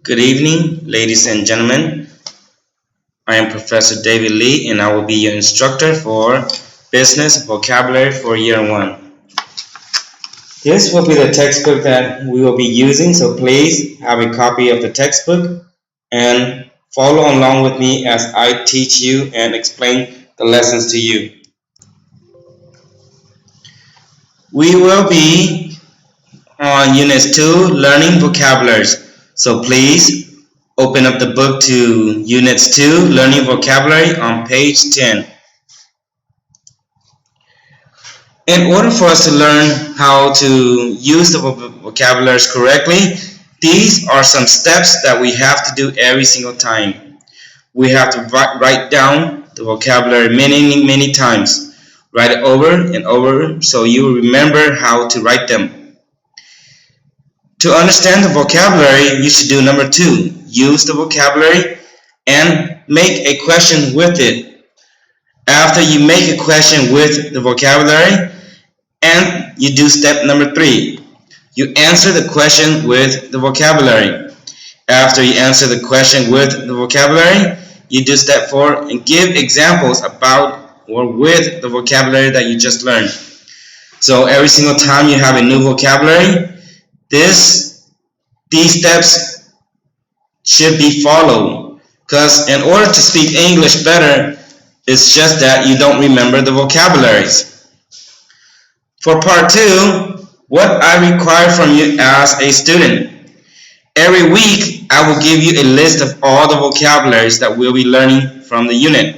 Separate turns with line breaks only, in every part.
Good evening, ladies and gentlemen. I am Professor David Lee, and I will be your instructor for Business Vocabulary for Year 1. This will be the textbook that we will be using, so please have a copy of the textbook and follow along with me as I teach you and explain the lessons to you. We will be on Unit 2, Learning Vocabularies. So please open up the book to Unit 2, Learning Vocabulary on page 10. In order for us to learn how to use the vocabularies correctly, these are some steps that we have to do every single time. We have to write down the vocabulary many times. Write it over and over so you remember how to write them. To understand the vocabulary, you should do number 2. Use the vocabulary and make a question with it. After you make a question with the vocabulary, and you do step number 3. You answer the question with the vocabulary. After you answer the question with the vocabulary, you do step 4 and give examples about or with the vocabulary that you just learned. So every single time you have a new vocabulary, these steps should be followed, because in order to speak English better, it's just that you don't remember the vocabularies. For part 2, what I require from you as a student. Every week, I will give you a list of all the vocabularies that we'll be learning from the unit.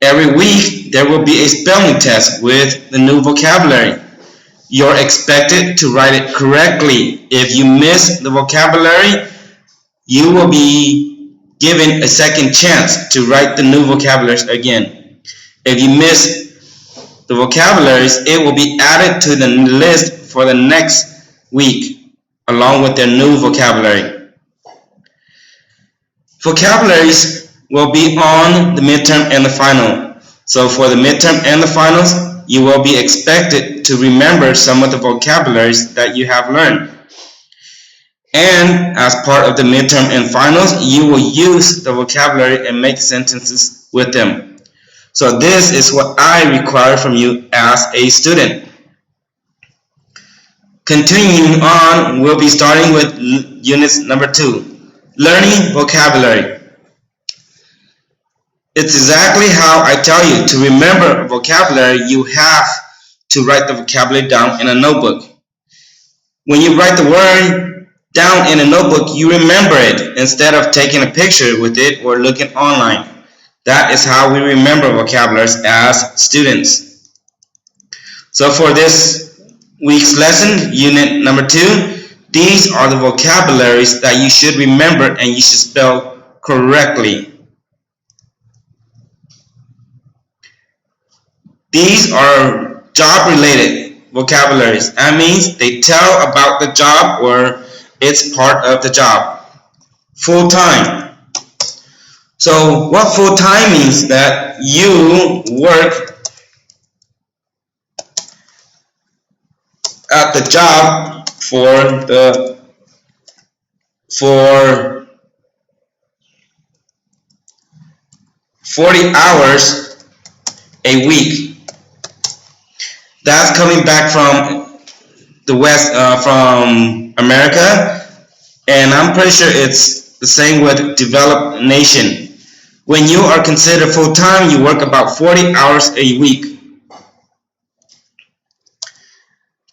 Every week, there will be a spelling test with the new vocabulary. You're expected to write it correctly. If you miss the vocabulary, you will be given a second chance to write the new vocabularies again. If you miss the vocabularies, it will be added to the list for the next week, along with their new vocabulary. Vocabularies will be on the midterm and the final. So for the midterm and the finals, you will be expected to remember some of the vocabularies that you have learned. And as part of the midterm and finals, you will use the vocabulary and make sentences with them. So this is what I require from you as a student. Continuing on, we'll be starting with unit number 2, Learning Vocabulary. It's exactly how I tell you to remember vocabulary. You have to write the vocabulary down in a notebook. When you write the word down in a notebook, you remember it instead of taking a picture with it or looking online. That is how we remember vocabularies as students. So for this week's lesson, unit number 2, these are the vocabularies that you should remember and you should spell correctly. These are job-related vocabularies. That means they tell about the job or it's part of the job. Full-time. So what full-time means? That you work at the job for 40 hours a week. That's coming back from the West, from America, and I'm pretty sure it's the same with developed nation. When you are considered full-time, you work about 40 hours a week.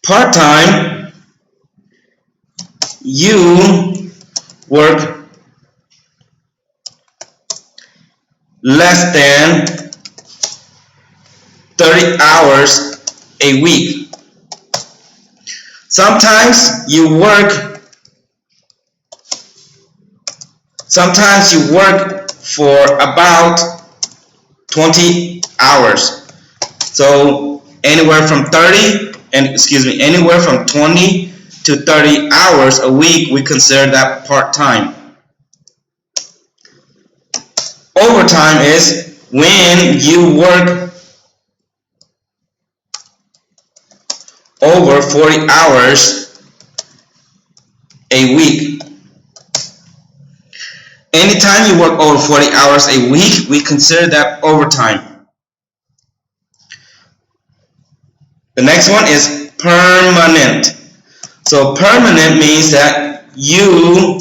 Part-time, you work less than 30 hours a week. Sometimes you work for about 20 hours. So anywhere from 20 to 30 hours a week, we consider that part-time. Overtime is when you work over 40 hours a week. Anytime you work over 40 hours a week, we consider that overtime. The next one is permanent. So permanent means that you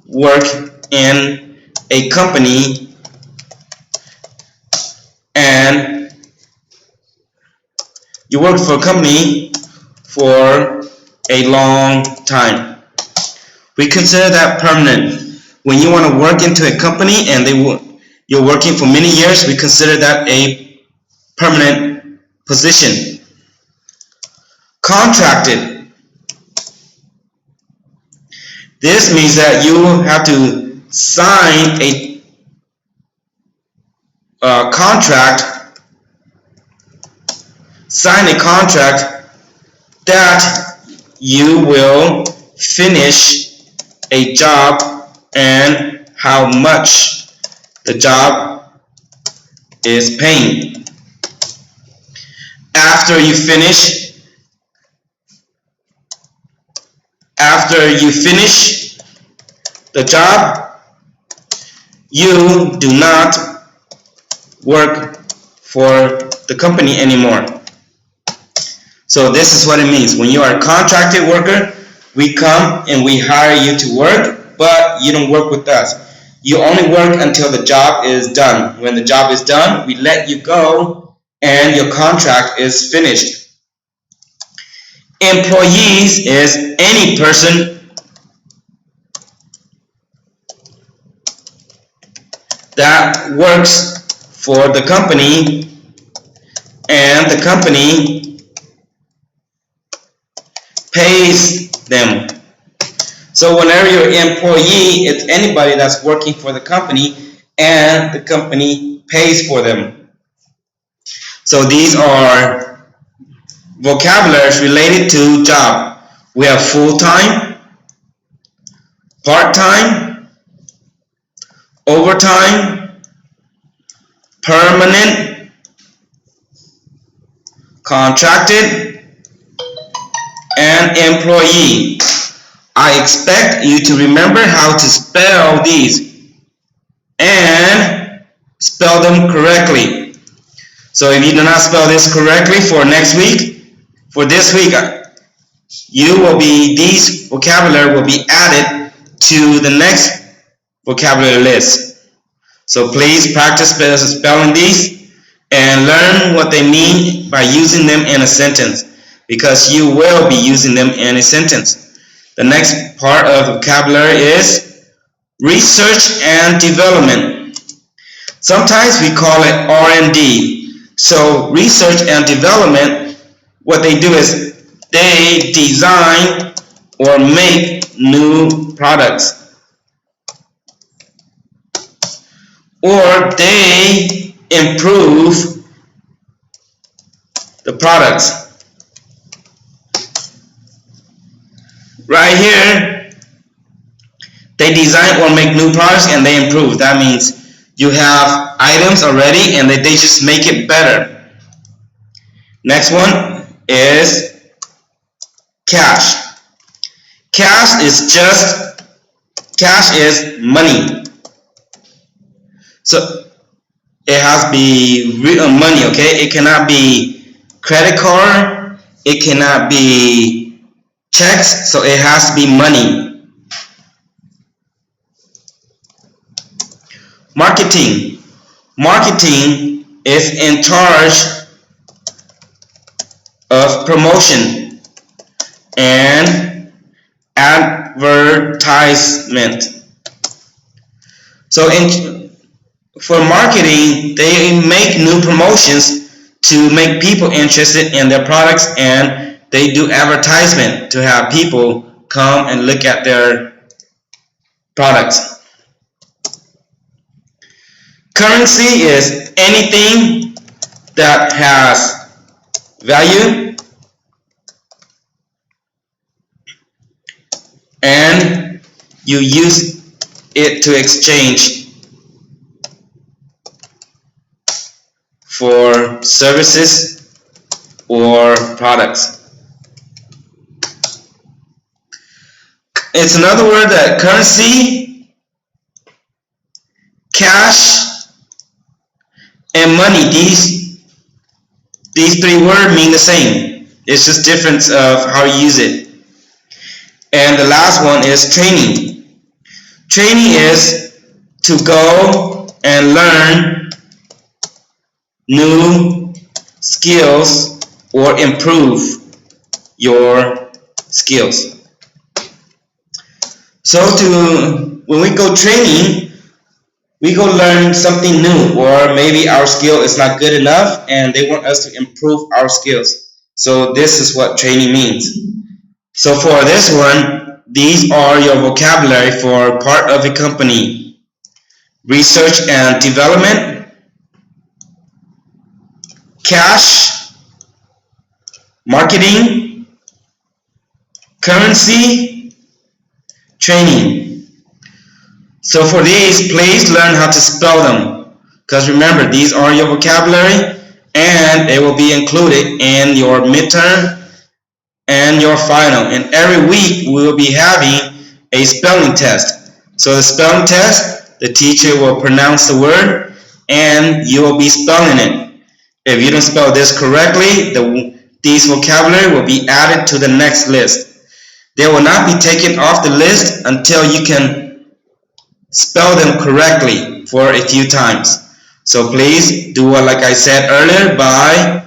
work in a company and you work for a company for a long time. We consider that permanent. When you want to work into a company and you're working for many years, we consider that a permanent position. Contracted. This means that you have to sign a contract that you will finish a job and how much the job is paying. After you finish the job, you do not work for the company anymore. So this is what it means. When you are a contracted worker, we come and we hire you to work, but you don't work with us. You only work until the job is done. When the job is done, we let you go and your contract is finished. Employees is any person that works for the company and the company pays them. So whenever you're an employee, it's anybody that's working for the company and the company pays for them. So these are vocabularies related to job. We have full-time, part-time, overtime, permanent, contracted, and employee. I expect you to remember how to spell these and spell them correctly. So if you do not spell this correctly for next week, for this week, these vocabulary will be added to the next vocabulary list. So please practice spelling these and learn what they mean by using them in a sentence, because you will be using them in a sentence. The next part of vocabulary is research and development. Sometimes we call it R&D. So research and development, what they do is they design or make new products, or they improve the products. Right here, they design or make new products and they improve. That means you have items already and they just make it better. Next one is cash. Cash is money. So it has to be real money, okay? It cannot be credit card, it cannot be checks, so it has to be money. Marketing. Marketing is in charge of promotion and advertisement. So for marketing, they make new promotions to make people interested in their products, and they do advertisement to have people come and look at their products. Currency is anything that has value and you use it to exchange for services or products. It's another word that currency cash, and money. These three words mean the same. It's just difference of how you use it. And the last one is training. Training is to go and learn new skills or improve your skills. So when we go training, we go learn something new, or maybe our skill is not good enough and they want us to improve our skills. So this is what training means. So for this one, these are your vocabulary for part of a company: research and development, cash, marketing, currency, training. So for these, please learn how to spell them, because remember, these are your vocabulary and they will be included in your midterm and your final. And every week we will be having a spelling test. So the spelling test, the teacher will pronounce the word and you will be spelling it. If you don't spell this correctly, these vocabulary will be added to the next list. They will not be taken off the list until you can spell them correctly for a few times. So please do what, like I said earlier, by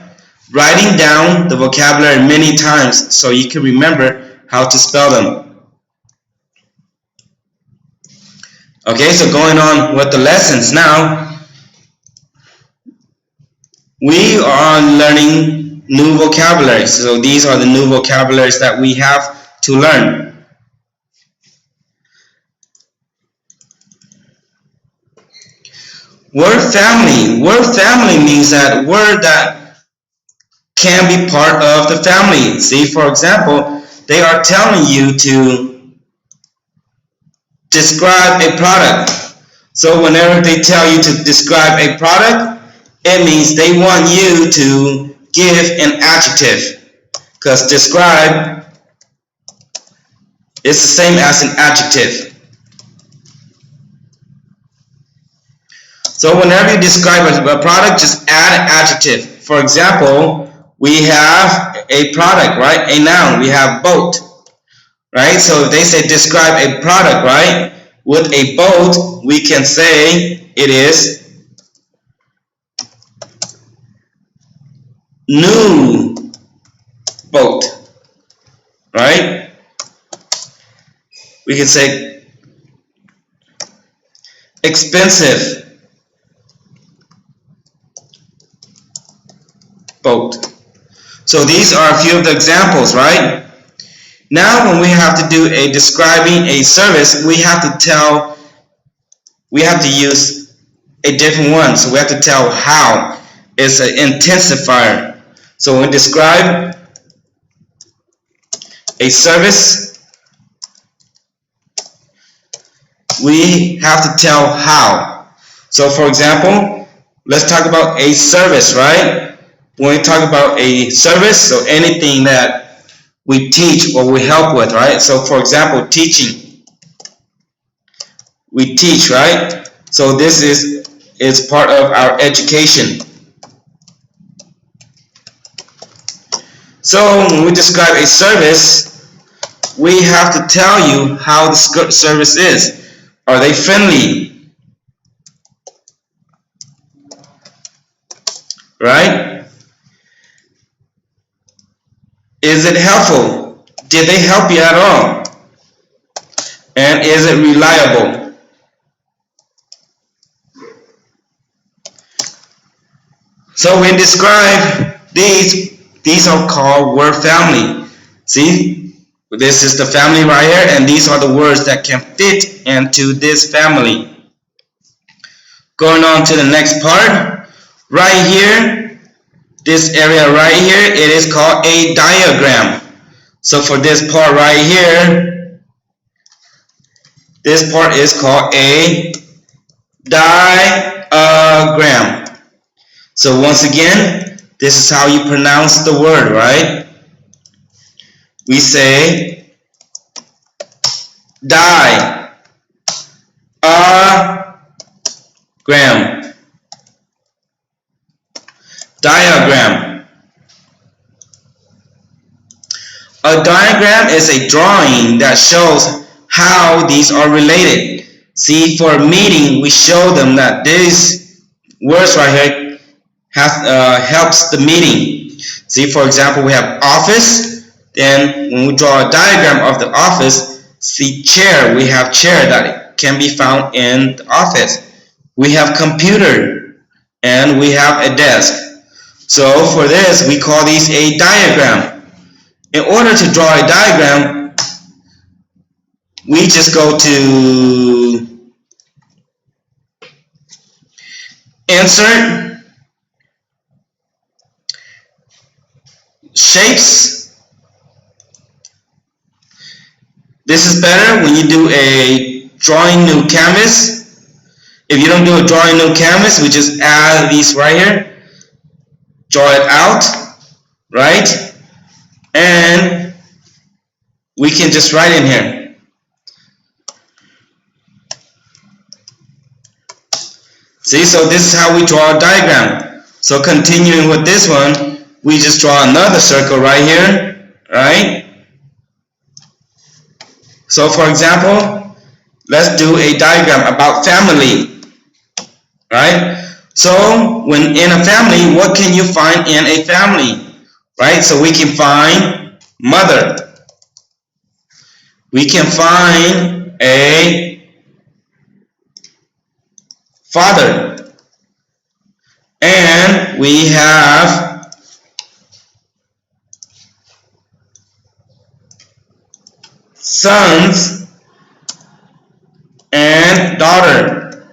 writing down the vocabulary many times so you can remember how to spell them. Okay, so going on with the lessons now, we are learning new vocabularies. So these are the new vocabularies that we have to learn. Word family. Word family means that word that can be part of the family. See, for example, they are telling you to describe a product. So whenever they tell you to describe a product, it means they want you to give an adjective, because describe is the same as an adjective. So whenever you describe a product, just add an adjective. For example, we have a product, right? A noun. We have boat, right? So if they say describe a product, right? With a boat, we can say it is new boat, right? We can say expensive boat. So these are a few of the examples, right? Now when we have to do a describing a service, we have to use a different one. So we have to tell how. It's an intensifier. So when we describe a service, we have to tell how. So for example, let's talk about a service, right? When we talk about a service, so anything that we teach or we help with, right? So for example, teaching. We teach, right? So this is part of our education. So when we describe a service, we have to tell you how the service is. Are they friendly? Right? Is it helpful? Did they help you at all? And is it reliable? So when describe these are called word family. See, this is the family right here, and these are the words that can fit into this family. Going on to the next part, right here, this area right here, it is called a diagram. So for this part right here, this part is called a diagram. So once again, this is how you pronounce the word, right? We say die, gram, diagram. A diagram is a drawing that shows how these are related. See, for a meeting, we show them that these words right here helps the meeting. See, for example, we have office. Then when we draw a diagram of the office, see chair, we have chair that can be found in the office. We have computer and we have a desk. So for this, we call these a diagram. In order to draw a diagram, we just go to Insert, Shapes. This is better when you do a drawing new canvas. If you don't do a drawing new canvas, we just add these right here, draw it out, right? And we can just write in here. See, so this is how we draw a diagram. So continuing with this one, we just draw another circle right here, right? So for example, let's do a diagram about family, right? So when in a family, what can you find in a family, right? So we can find mother. We can find a father. And we have sons and daughter.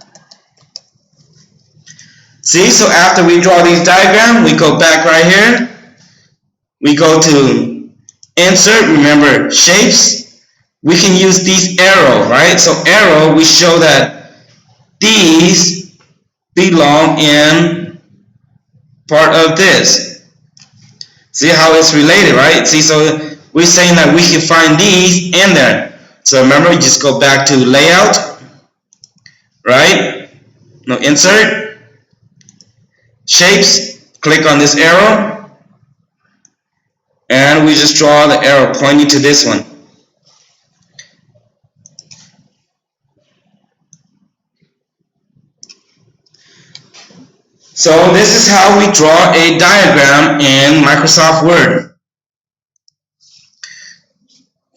See, so after we draw these diagrams, we go back right here. We go to Insert, remember Shapes. We can use these arrow, right? So arrow, we show that these belong in part of this. See how it's related, right? See, so we're saying that we can find these in there. So remember, you just go back to Layout, right? No, Insert, Shapes, click on this arrow, and we just draw the arrow pointing to this one. So this is how we draw a diagram in Microsoft Word.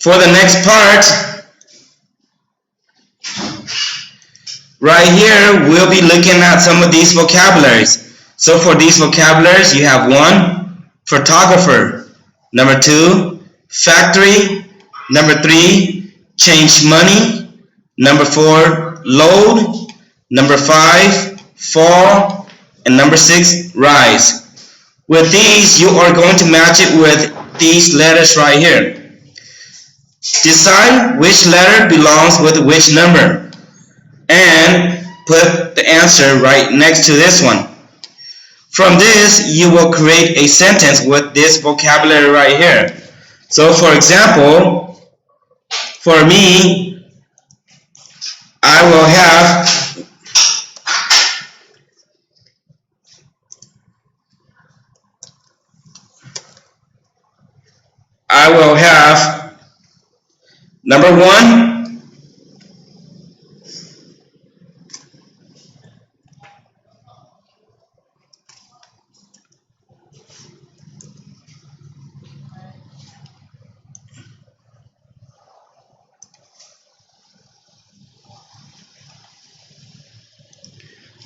For the next part, right here, we'll be looking at some of these vocabularies. So for these vocabularies, you have 1, photographer. Number 2, factory. Number 3, change money. Number 4, load. Number 5, fall. And number 6, rise. With these, you are going to match it with these letters right here. Decide which letter belongs with which number and put the answer right next to this one. From this, you will create a sentence with this vocabulary right here. So for example, for me, I will have number 1,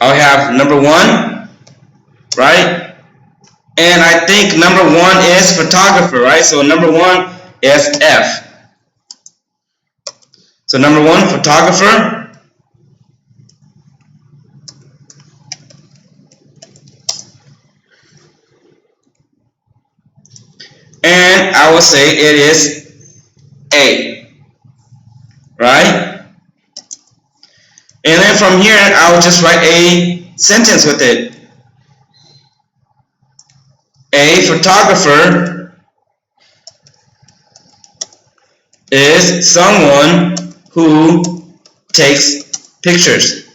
I'll have number 1, right? And I think number 1 is photographer, right? So number 1 is F. So number 1, photographer. And I will say it is A, right? And then from here, I will just write a sentence with it. A photographer is someone who takes pictures.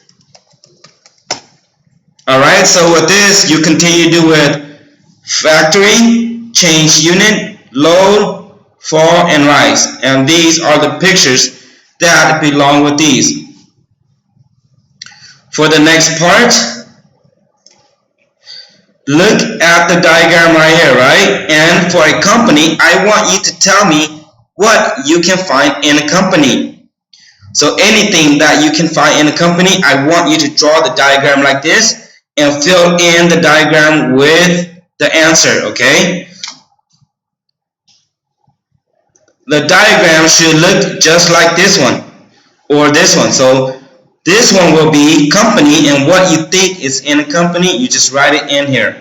Alright, so with this, you continue to do with factory, change unit, load, fall, and rise. And these are the pictures that belong with these. For the next part, look at the diagram right here, right? And for a company, I want you to tell me what you can find in a company. So anything that you can find in a company, I want you to draw the diagram like this and fill in the diagram with the answer, okay? The diagram should look just like this one or this one. So this one will be company, and what you think is in a company, you just write it in here.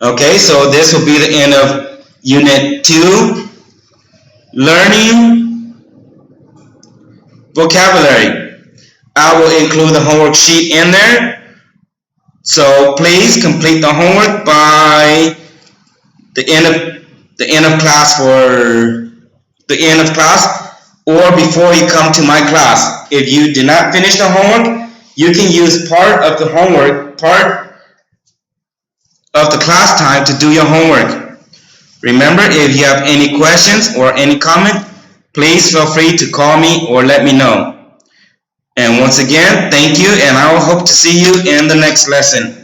Okay, so this will be the end of Unit 2, Learning Vocabulary. I will include the homework sheet in there. So please complete the homework by the end of class for the end of class or before you come to my class. If you did not finish the homework, you can use part of the homework, part of the class time to do your homework. Remember, if you have any questions or any comment, please feel free to call me or let me know. And once again, thank you, and I will hope to see you in the next lesson.